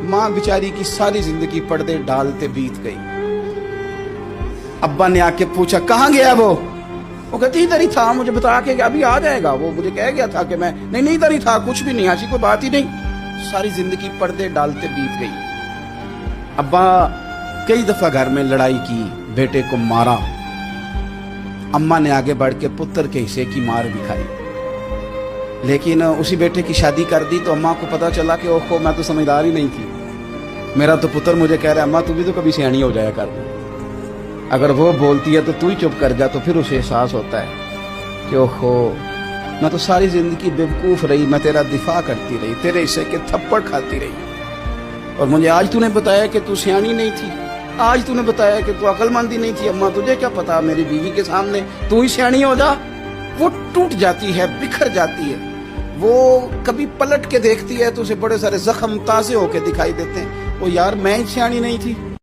माँ बेचारी की सारी जिंदगी पर्दे डालते बीत गई। अब्बा ने आके पूछा कहाँ गया वो कहती इधर ही था, मुझे बता के अभी आ जाएगा, वो मुझे कह गया था कि मैं नहीं इधर ही था, कुछ भी नहीं, ऐसी कोई बात ही नहीं। सारी जिंदगी पर्दे डालते बीत गई। अब्बा कई दफा घर में लड़ाई की, बेटे को मारा, अम्मा ने आगे बढ़ के पुत्र के हिस्से की मार भी खाई, लेकिन उसी बेटे की शादी कर दी तो अम्मा को पता चला कि ओहो मैं तो समझदार ही नहीं थी, मेरा तो पुत्र मुझे कह रहा है अम्मा तू भी तो कभी सियानी हो जाया कर, अगर वो बोलती है तो तू ही चुप कर जा। तो फिर उसे एहसास होता है कि ओहो मैं तो सारी जिंदगी बेवकूफ रही, मैं तेरा दिफा करती रही, तेरे हिस्से के थप्पड़ खाती रही, और मुझे आज तूने बताया कि तू सियानी नहीं थी, आज तूने बताया कि तू अक्लमंदी नहीं थी, अम्मा तुझे क्या पता, मेरी बीवी के सामने तू ही सियानी हो जा। वो टूट जाती है, बिखर जाती है, वो कभी पलट के देखती है तो उसे बड़े सारे जख्म ताजे होके दिखाई देते हैं, वो यार मैं ही सियानी नहीं थी।